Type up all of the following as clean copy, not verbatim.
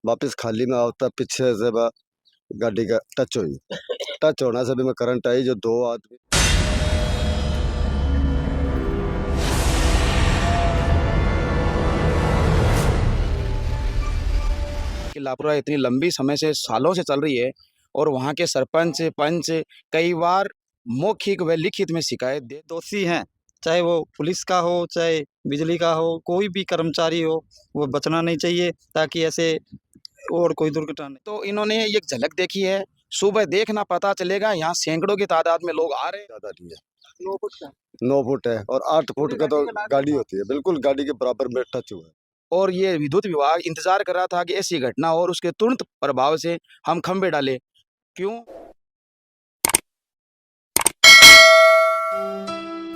वापस खाली में आवता पीछे से गाड़ी का टच हुई। टच होने से भी मैं करंट आई जो दो आदमी की लापरवाही इतनी लंबी समय से सालों से चल रही है और वहाँ के सरपंच पंच कई बार मौखिक व लिखित में शिकायत दे दोषी हैं, चाहे वो पुलिस का हो, चाहे बिजली का हो, कोई भी कर्मचारी हो, वो बचना नहीं चाहिए ताकि ऐसे और कोई दुर्घटना नहीं। तो इन्होंने एक झलक देखी है। सुबह देखना पता चलेगा यहाँ सैकड़ों की तादाद में लोग आ रहे हैं। ज्यादा नहीं है। 9 फुट है और 8 फुट का तो गाड़ी होती है, बिल्कुल गाड़ी के बराबर में टच हुआ है। और ये विद्युत विभाग इंतजार कर रहा था कि ऐसी घटना हो और उसके तुरंत प्रभाव से हम खंभे डाले। क्यों?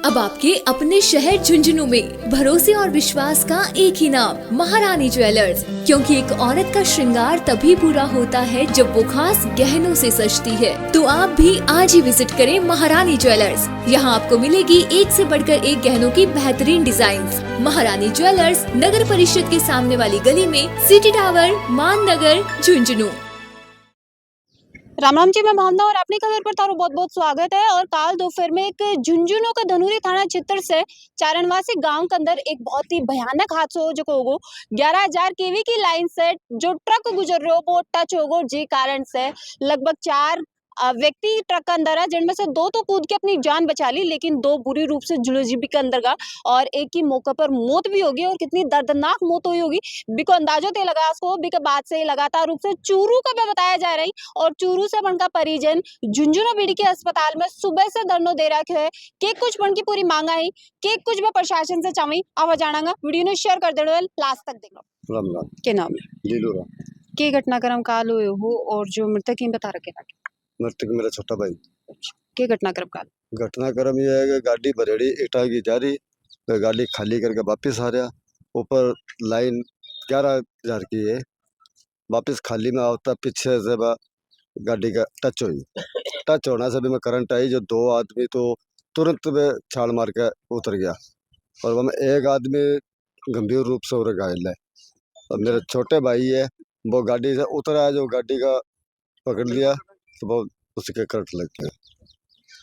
अब आपके अपने शहर झुंझुनू में भरोसे और विश्वास का एक ही नाम, महारानी ज्वेलर्स। क्योंकि एक औरत का श्रृंगार तभी पूरा होता है जब वो खास गहनों से सजती है। तो आप भी आज ही विजिट करें महारानी ज्वेलर्स। यहाँ आपको मिलेगी एक से बढ़कर एक गहनों की बेहतरीन डिजाइन्स। महारानी ज्वेलर्स नगर परिषद के सामने वाली गली में, सिटी टावर, मान नगर, झुंझुनू। राम राम जी, मैं भावना और अपनी खबर पर तारो बहुत बहुत स्वागत है। और काल दोपहर में एक झुंझुनू का धनूरी थाना क्षेत्र से चारणवासी गांव के अंदर एक बहुत ही भयानक हादसा हो जो होगो। 11,000 केवी की लाइन से जो ट्रक गुजर रहे हो वो टच होगो, जी कारण से लगभग 4 व्यक्ति ट्रक के अंदर है, जिनमें से 2 तो कूद के अपनी जान बचा ली, लेकिन 2 बुरी रूप से जुलूसजीबी के अंदर गया और एक की मौके पर मौत भी होगी। और कितनी दर्दनाक मौत हुई होगी बिको अंदाजो ते लगा उसको बिके बाद से लगातार रूप से चूरू का भी बताया जा रही। और चूरू से बनका परिजन झुंझुनू बीडी के अस्पताल में सुबह से धरनो दे रखे है कि कुछ बन की पूरी मांग आई कि कुछ भी प्रशासन से चावी आवा जानागा। वीडियो ने शेयर कर देना, लास्ट तक देख लो। राम राम के नाम है लीलू राम। के घटनाक्रम काल हुए हो और जो मृतक ही बता रखे मृतक मेरा छोटा भाई। के घटनाक्रम काल घटनाक्रम ये है कि गाड़ी भरेड़ी इटा की जा रही, तो गाड़ी खाली करके वापस आ रहा। ऊपर लाइन 11,000 की है, वापस खाली में आवता पीछे से गाड़ी का टच हुई। टच होने से भी मैं करंट आई जो दो आदमी तो तुरंत में छाल मार के उतर गया और वह एक आदमी गंभीर रूप से और घायल है। और मेरे छोटे भाई है, वो गाड़ी से उतरा, जो गाड़ी का पकड़ लिया तो वो उसके करंट लग गया।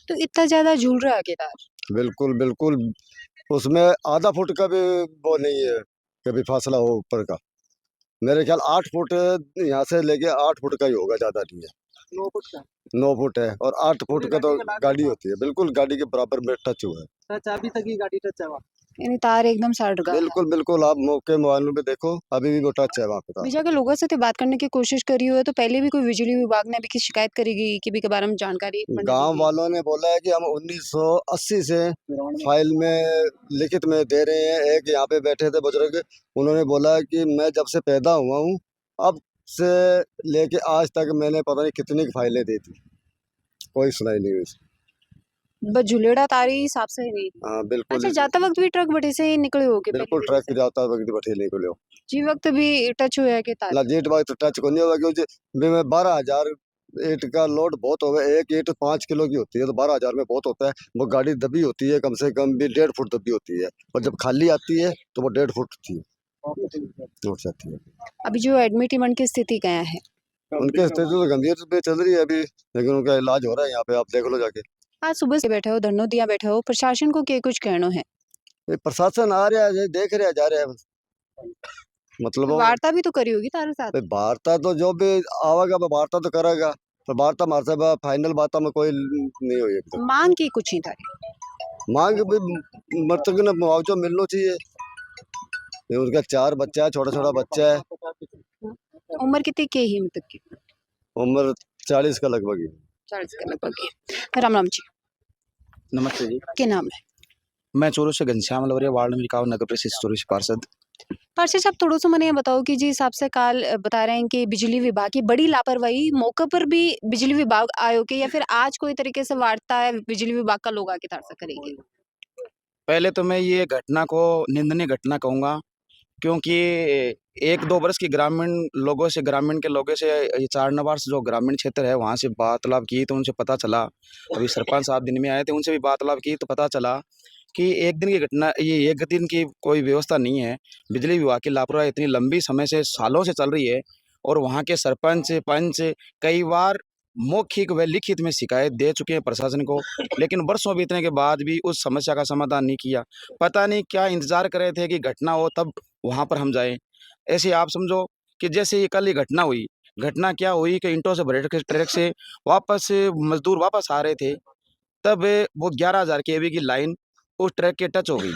तो इतना ज्यादा झूल रहा है केदार। बिल्कुल बिल्कुल, उसमें आधा फुट का भी वो नहीं है कभी फासला हो ऊपर का। मेरे ख्याल 8 फुट यहाँ से लेके 8 फुट का ही होगा, ज्यादा नहीं है। 9 फुट का 9 फुट है और 8 फुट का तो गाड़ी होती है, बिल्कुल गाड़ी के बराबर में टच हुआ है। टच अभी तक ही गाड़ी टच हुआ। यानी तार एकदम सड़ गया। बिल्कुल बिल्कुल, आप मौके मोबाइल में देखो, अभी भी वो टच है वहाँ पे तार। विजय के लोगों से तो बात करने की कोशिश करी हुई है, तो पहले भी कोई बिजली विभाग ने अभी की शिकायत करेगी कि भी के बारे में जानकारी गांव वालों ने बोला है कि हम 1980 से फाइल में लिखित में दे रहे हैं। एक यहाँ पे बैठे थे बुजुर्ग, उन्होंने बोला कि मैं जब से पैदा हुआ हूँ अब से लेके आज तक मैंने पता नहीं कितनी फाइलें दी थी, कोई सुनाई नहीं हुई। बस झुलेड़ा तारी हिसाब से नहीं। हाँ बिल्कुल। अच्छा, जाता वक्त भी ट्रक बटे से ही निकले होगे? बिल्कुल ट्रक जाता वक्त बैठे नहीं को जी वक्त भी टच हुआ है कि तार? ना जेट बाइक तो टच को नहीं होगा, क्योंकि मैं 12,000 ईट का लोड बहुत होगा। एक ईट 5 किलो की होती है तो 12,000 में बहुत होता है। वो गाड़ी दबी होती है, कम से कम भी 1.5 फुट दबी होती है, और जब खाली आती है तो वो 1.5 फुट थी उठ जाती है। अभी जो एडमिट इमन की स्थिति क्या है? उनकी स्थिति तो गंभीर पे चल रही है अभी, लेकिन उनका इलाज हो रहा है यहाँ पे, आप देख लो जाके। आज सुबह से बैठे हो, धरनो दिया बैठे हो, प्रशासन को क्या कुछ कहना है? ये प्रशासन आ रहा है, देख रहे जा रहे हैं, मतलब वार्ता भी तो करी होगी तारे साथ। वार्ता तो जो भी आवेगा वो वार्ता तो करेगा, पर वार्ता हमारे से फाइनल बात में कोई नहीं हुई अभी तक। मांग की कुछ ही तारी मांग भी मृतक ने मुआवजा मिलना चाहिए। ये उनका 4 बच्चा है, छोटा छोटा बच्चा है। उम्र कितनी के ही मृतक की? उम्र 40 का लगभग ही। 40 के लगभग ही। राम राम जी, नमस्ते जी, के नाम है? मैं चूरू से घनश्याम लवरिया, वार्ड नंबर 51, नगर परिषद चूरू से पार्षद। पार्षद साहब, थोड़ा सा मैंने ये बताओ कि जी हिसाब से काल बता रहे हैं कि बिजली विभाग की बड़ी लापरवाही, मौके पर भी बिजली विभाग आयो के या फिर आज कोई तरीके से वार्ता है बिजली विभाग का लोग आके तार से करेंगे? पहले तो मैं ये घटना को निंदनीय घटना कहूँगा, क्योंकि 1-2 वर्ष की ग्रामीण के लोगों से ये चारणवार जो ग्रामीण क्षेत्र है वहाँ से वार्तालाप की तो उनसे पता चला। अभी सरपंच साहब दिन में आए थे, उनसे भी वार्तालाप की तो पता चला कि एक दिन की घटना, ये एक दिन की कोई व्यवस्था नहीं है। बिजली विभाग की लापरवाही इतनी लंबी समय से सालों से चल रही है और वहाँ के सरपंच पंच कई बार मौखिक व लिखित में शिकायत दे चुके हैं प्रशासन को, लेकिन वर्षों बीतने के बाद भी उस समस्या का समाधान नहीं किया। पता नहीं क्या इंतजार कर रहे थे कि घटना हो तब वहाँ पर हम जाएं। ऐसे आप समझो कि जैसे ये कल ये घटना हुई, घटना क्या हुई कि ईंटों से भरे ट्रक से वापस मजदूर वापस आ रहे थे, तब वो 11,000 केवी की लाइन उस ट्रक के टच हो गई।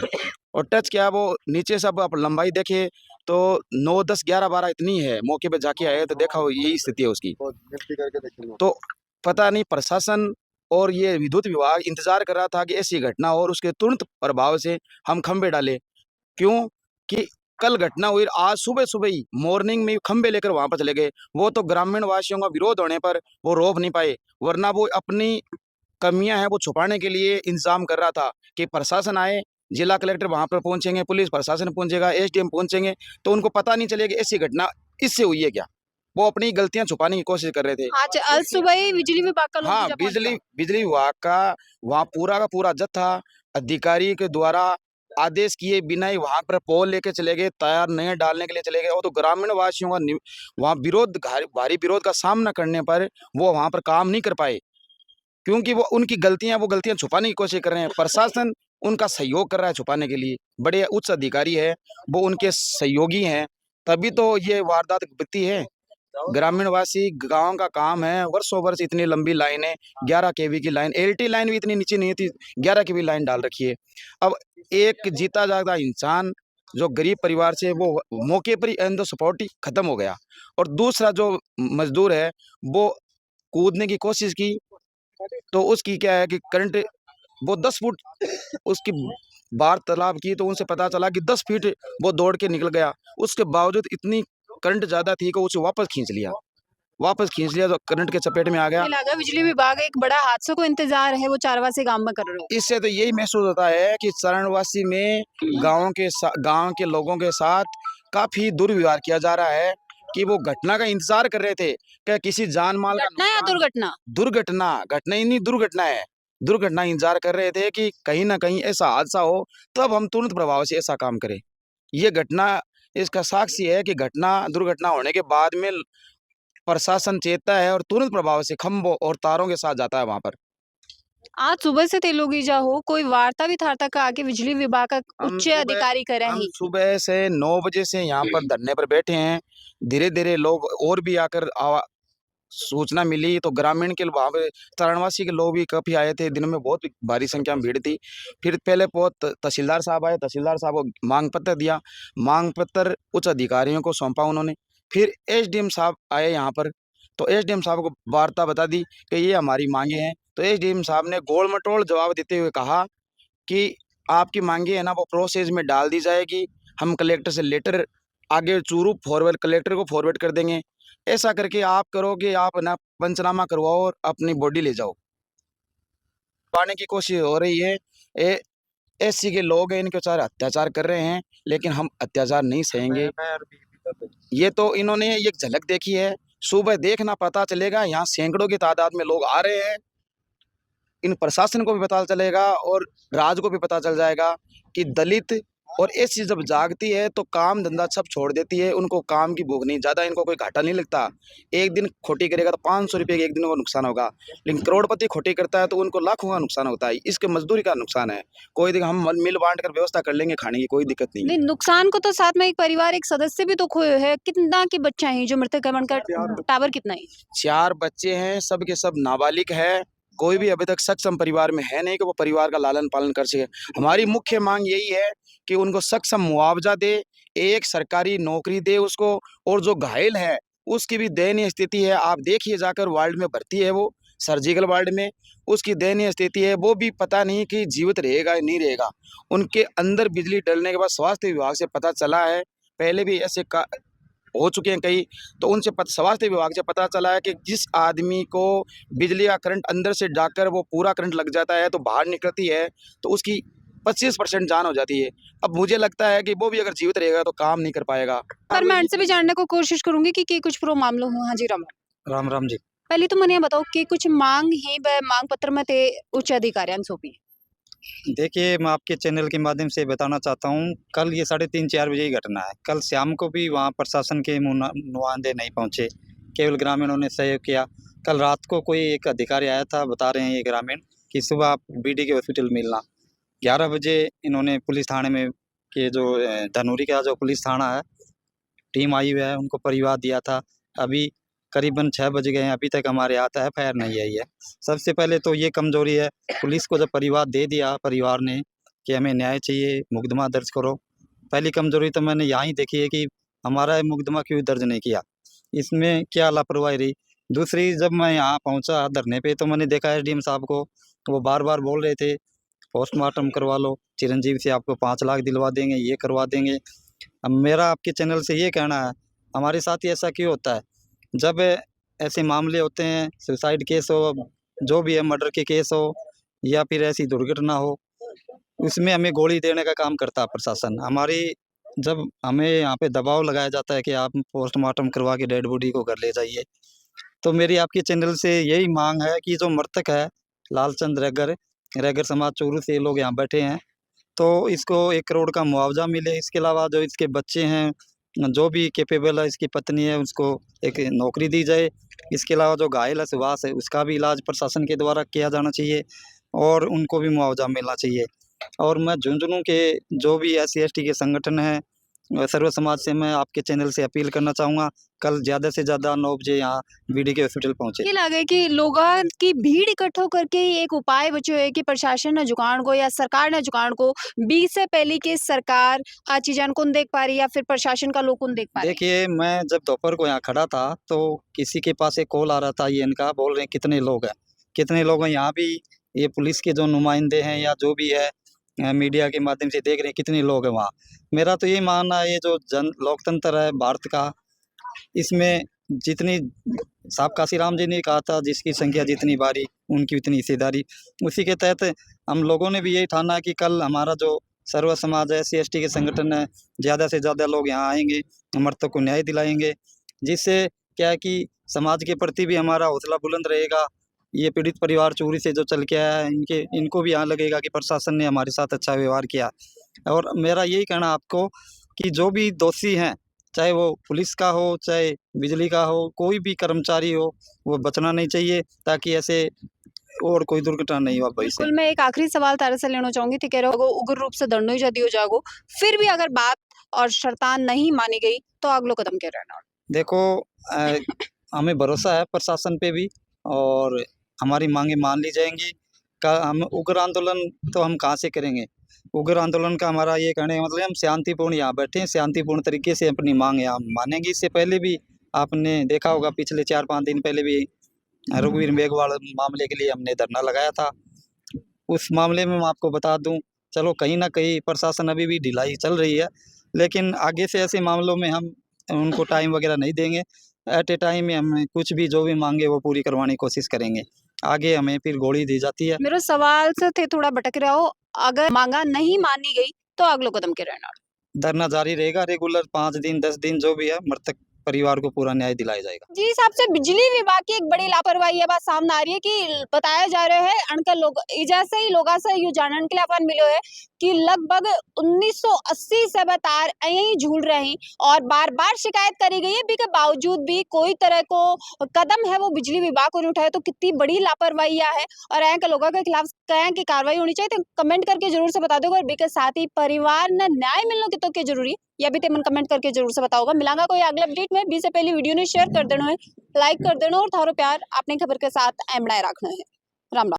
और टच क्या, वो नीचे से अब आप लंबाई देखे तो 9, 10, 11, 12 इतनी है। मौके पे जाके आए तो देखा, वो यही स्थिति है उसकी। बहुत गिनती करके देखेंगे। तो पता नहीं प्रशासन और ये विद्युत विभाग इंतजार कर रहा था कि ऐसी घटना हो और उसके तुरंत प्रभाव से हम खंबे डाले। क्यों कि कल घटना हुई, आज सुबह सुबह ही मॉर्निंग में खंबे लेकर वहां पर चले गए। वो तो ग्रामीण वासियों का विरोध होने पर वो रोक नहीं पाए, वरना वो अपनी कमियां हैं वो छुपाने के लिए इंतजाम कर रहा था कि प्रशासन आए, जिला कलेक्टर वहां पर पहुंचेंगे, पुलिस प्रशासन पहुंचेगा, एसडीएम पहुंचेंगे, तो उनको पता नहीं चलेगा ऐसी घटना इससे हुई है क्या। वो अपनी गलतियां छुपाने की कोशिश कर रहे थे। आज आज सुबह ही बिजली विभाग का लोग हाँ, जब पहुंच गया। बिजली विभाग का वहाँ पूरा का पूरा जत्था अधिकारी के द्वारा आदेश किए बिना ही वहां पर पोल लेके चले गए, तार नए डालने के लिए चले गए। वो तो ग्रामीण वासियों का वहाँ विरोध, भारी विरोध का सामना करने पर वो वहां पर काम नहीं कर पाए, क्योंकि वो उनकी वो गलतियां छुपाने की कोशिश कर रहे हैं। प्रशासन उनका सहयोग कर रहा है छुपाने के लिए, बड़े उच्च अधिकारी है वो उनके सहयोगी हैं, तभी तो ये वारदात घटती है। ग्रामीणवासी गांव का काम है, वर्षों वर्ष इतनी लंबी लाइनें, 11 केवी की लाइन, एलटी लाइन भी इतनी नीचे नहीं थी, 11 केवी लाइन डाल रखी है। अब एक जीता जागता इंसान जो गरीब परिवार से, वो मौके पर ही ऑन द स्पॉट ही खत्म हो गया। और दूसरा जो मजदूर है वो कूदने की कोशिश की, तो उसकी क्या है कि करंट, वो 10 फुट उसकी वार्तालाप की तो उनसे पता चला कि 10 फीट वो दौड़ के निकल गया। उसके बावजूद इतनी करंट ज्यादा थी कि उसे वापस खींच लिया तो करंट के चपेट में आ गया। मुझे लगा बिजली विभाग एक बड़ा हादसे को इंतजार है वो चारवासी गांव में कर रहे हो। इससे तो यही महसूस होता है कि चरणवासी में गांव के लोगों के साथ काफी दुर्व्यवहार किया जा रहा है, कि वो घटना का इंतजार कर रहे थे कि किसी जान माल का घटना या दुर्घटना? घटना ही नहीं, दुर्घटना है। दुर्घटना इंतजार कर रहे थे कि कहीं ना कहीं ऐसा हादसा हो, तब हम तुरंत प्रभाव से ऐसा काम करें। ये घटना इसका साक्षी है कि दुर्घटना होने के बाद में प्रशासन चेतता है और तुरंत प्रभाव से खंभों और तारों के साथ जाता है वहां पर। आज सुबह से तेलुगीजा हो, कोई वार्ता भी था तक आके बिजली विभाग का उच्च अधिकारी करे हम ही। सुबह से 9 बजे से यहाँ पर धरने पर बैठे हैं। धीरे धीरे लोग और भी आकर सूचना मिली तो ग्रामीण के वहाँ पे चरणवासी के लोग भी काफी आए थे। दिन में बहुत भारी संख्या में भीड़ थी। फिर पहले बहुत तहसीलदार साहब आए, तहसीलदार साहब को मांग पत्र दिया, मांग पत्र उच्च अधिकारियों को सौंपा उन्होंने। फिर एसडीएम साहब आए यहाँ पर, तो एसडीएम साहब को वार्ता बता दी कि ये हमारी मांगे हैं। तो एसडीएम साहब ने गोल मटोल जवाब देते हुए कहा कि आपकी मांगे है ना वो प्रोसेस में डाल दी जाएगी, हम कलेक्टर से लेटर आगे चूरू फॉरवर्ड, कलेक्टर को फॉरवर्ड कर देंगे। ऐसा करके आप करो कि आप ना पंचनामा करवाओ और अपनी बॉडी ले जाओ। पाने की कोशिश हो रही है। एससी के लोग हैं, इनके ऊपर अत्याचार कर रहे हैं, लेकिन हम अत्याचार नहीं सहेंगे। ये तो इन्होंने एक झलक देखी है, सुबह देखना पता चलेगा। यहाँ सैकड़ों की तादाद में लोग आ रहे हैं। इन प्रशासन को भी पता चलेगा और राज को भी पता चल जाएगा कि दलित और एससी जब जागती है तो काम धंधा सब छोड़ देती है। उनको काम की भूख नहीं, ज़्यादा इनको कोई घाटा नहीं लगता। एक दिन खोटी करेगा तो 500 रुपये एक दिन को नुकसान होगा, लेकिन करोड़पति खोटी करता है तो उनको लाखों का नुकसान होता है। इसके मजदूरी का नुकसान है। कोई दिक्कत, हम मिल बांट कर व्यवस्था कर लेंगे खाने की, कोई दिक्कत नहीं है। नहीं, नुकसान को तो साथ में एक परिवार, एक सदस्य भी तो खोए है। कितना की बच्चा है जो मृतक है, का टावर कितना है? 4 बच्चे हैं, सब के सब नाबालिग है। कोई भी अभी तक सक्षम परिवार में है नहीं कि वो परिवार का लालन पालन कर सके। हमारी मुख्य मांग यही है कि उनको सक्षम मुआवजा दे, एक सरकारी नौकरी दे उसको, और जो घायल है उसकी भी दयनीय स्थिति है। आप देखिए जाकर, वार्ड में भर्ती है वो, सर्जिकल वार्ड में, उसकी दयनीय स्थिति है। वो भी पता नहीं कि जीवित रहेगा या नहीं रहेगा। उनके अंदर बिजली डलने के बाद स्वास्थ्य विभाग से पता चला है, पहले भी ऐसे हो चुके हैं कई, तो उनसे स्वास्थ्य विभाग से पता चला है कि जिस आदमी को बिजली का करंट अंदर से जाकर वो पूरा करंट लग जाता है तो बाहर निकलती है तो उसकी 25% जान हो जाती है। अब मुझे लगता है कि वो भी अगर जीवित रहेगा तो काम नहीं कर पाएगा। पर मैं उनसे भी जानने को कोशिश करूंगी कि कुछ प्रो मामलों हो। हाँ जी, राम राम जी। पहले तो मैंने बताओ कि कुछ मांग ही मांग पत्र में ते उच्च अधिकारियों सौंपी। देखिए, मैं आपके चैनल के माध्यम से बताना चाहता हूँ, कल ये 3:30-4 बजे की घटना है। कल शाम को भी वहाँ प्रशासन के नुमाइंदे नहीं पहुँचे, केवल ग्रामीणों ने सहयोग किया। कल रात को कोई एक अधिकारी आया था, बता रहे हैं ये ग्रामीण, कि सुबह आप बीडी के हॉस्पिटल मिलना। 11 बजे इन्होंने पुलिस थाने में के जो धनूरी का जो पुलिस थाना है, टीम आई हुई है, उनको परिवार दिया था। अभी करीबन 6 बज गए हैं, अभी तक हमारे यहाँ तक एफआईआर नहीं आई है। सबसे पहले तो ये कमज़ोरी है, पुलिस को जब परिवार दे दिया परिवार ने कि हमें न्याय चाहिए, मुकदमा दर्ज करो। पहली कमज़ोरी तो मैंने यहाँ ही देखी है कि हमारा मुकदमा क्यों दर्ज नहीं किया, इसमें क्या लापरवाही रही। दूसरी, जब मैं यहाँ पहुँचा धरने पे तो मैंने देखा एसडीएम साहब को, वो बार-बार बोल रहे थे पोस्टमार्टम करवा लो, चिरंजीवी से आपको 5 लाख दिलवा देंगे, ये करवा देंगे। अब मेरा आपके चैनल से ये कहना है, हमारे साथ ही ऐसा क्यों होता है? जब ऐसे मामले होते हैं, सुसाइड केस हो, जो भी है, मर्डर के केस हो या फिर ऐसी दुर्घटना हो, उसमें हमें गोली देने का काम करता है प्रशासन। जब हमें यहाँ पे दबाव लगाया जाता है कि आप पोस्टमार्टम करवा के डेड बॉडी को घर ले जाइए, तो मेरी आपके चैनल से यही मांग है कि जो मृतक है लालचंद रैगर समाज चूरू से लोग यहाँ बैठे हैं, तो इसको 1 करोड़ का मुआवजा मिले। इसके अलावा जो इसके बच्चे हैं, जो भी कैपेबल है, इसकी पत्नी है, उसको एक नौकरी दी जाए। इसके अलावा जो घायल है सुभाष है, उसका भी इलाज प्रशासन के द्वारा किया जाना चाहिए और उनको भी मुआवजा मिलना चाहिए। और मैं झुंझुनू के जो भी SC/ST के संगठन हैं, सर्व समाज से मैं आपके चैनल से अपील करना चाहूँगा, कल ज़्यादा से ज़्यादा 9 बजे यहाँ बीडी के हॉस्पिटल पहुँचे। ये लगे कि लोगों की भीड़ इकट्ठो करके ही एक उपाय बचो है कि प्रशासन ने जुगाड़ को या सरकार ने जुगाड़ को 20 से पहले की सरकार आ चीजन कौन देख पा रही या फिर प्रशासन का लोग कौन देख पा रहे हैं? देखिए, मैं जब दोपहर को यहाँ खड़ा था तो किसी के पास एक कॉल आ रहा था, ये इनका बोल रहे हैं कितने लोग हैं, कितने लोग हैं। यहाँ भी ये पुलिस के जो नुमाइंदे हैं या जो भी है मीडिया के माध्यम से देख रहे हैं कितने लोग हैं वहाँ। मेरा तो ये मानना है, ये जो लोकतंत्र है भारत का, इसमें जितनी साहब काशीराम जी ने कहा था, जिसकी संख्या जितनी भारी उनकी उतनी हिस्सेदारी। उसी के तहत हम लोगों ने भी यही ठाना कि कल हमारा जो सर्व समाज है, SC/ST के संगठन है, ज़्यादा से ज़्यादा लोग यहाँ आएंगे, मृतक को न्याय दिलाएंगे, जिससे क्या है कि समाज के प्रति भी हमारा हौसला बुलंद रहेगा। ये पीड़ित परिवार चोरी से जो चल के आया है, इनको भी यहाँ लगेगा कि प्रशासन ने हमारे साथ अच्छा व्यवहार किया। और मेरा यही कहना आपको कि जो भी दोषी हैं, चाहे वो पुलिस का हो, चाहे बिजली का हो, कोई भी कर्मचारी हो, वो बचना नहीं चाहिए, ताकि ऐसे और कोई दुर्घटना नहीं हो भविष्य बिल्कुल, मैं एक आखिरी सवाल तारे से लेना चाहूंगी थी, कह रहे हो उग्र रूप से दंडो जदी हो जागो, फिर भी अगर बात और शर्तान नहीं मानी गई तो अगलो कदम क्या रहना? देखो, हमें भरोसा है प्रशासन पे भी और हमारी मांगे मान ली जाएंगी। हम उग्र आंदोलन तो हम कहाँ से करेंगे? उग्र आंदोलन का हमारा ये कहने का मतलब है, हम शांतिपूर्ण यहाँ बैठे हैं, शांतिपूर्ण तरीके से अपनी मांग यहाँ मानेंगे। इससे पहले भी आपने देखा होगा, पिछले 4-5 दिन पहले भी रघुवीर मेघवाल मामले के लिए हमने धरना लगाया था। उस मामले में मैं आपको बता दूं, चलो कहीं ना कहीं प्रशासन अभी भी ढिलाई चल रही है, लेकिन आगे से ऐसे मामलों में हम उनको टाइम वगैरह नहीं देंगे। एट ए टाइम में हम कुछ भी जो भी मांगे वो पूरी करवाने की कोशिश करेंगे। आगे हमें फिर गोली दी जाती है। मेरे सवाल से थे थोड़ा भटक रहा हो, अगर मांगा नहीं मानी गई तो अगलो कदम क्या रहना? धरना जारी रहेगा, रेगुलर 5 दिन 10 दिन जो भी है, मृतक परिवार को पूरा न्याय दिलाया जाएगा। जी, हिसाब से बिजली विभाग की एक बड़ी लापरवाही ये बात सामने आ रही है कि बताया जा रहा है अनकल लोग इजासे ही लोगा से यू जानन के लिए अपन मिलो है कि लगभग 1980 से तार यही झूल रहे हैं और बार-बार शिकायत करी गई है भी के बावजूद भी कोई तरह को कदम है वो बिजली विभाग को नहीं उठाया, तो कितनी बड़ी लापरवाही है और ऐसे लोगों के खिलाफ कहें कि कार्रवाई होनी चाहिए। तो कमेंट करके जरूर से बता दो और बी के साथ ही परिवार ने न्याय मिलने की तो क्या जरूरी या भी तेमन कमेंट करके जरूर से बताओगा। मिलांगा कोई अगले अपडेट में, 20 से पहले वीडियो ने शेयर कर देना है, लाइक कर देना और थारो प्यार अपने खबर के साथ एम बनाए रखना है। राम राम।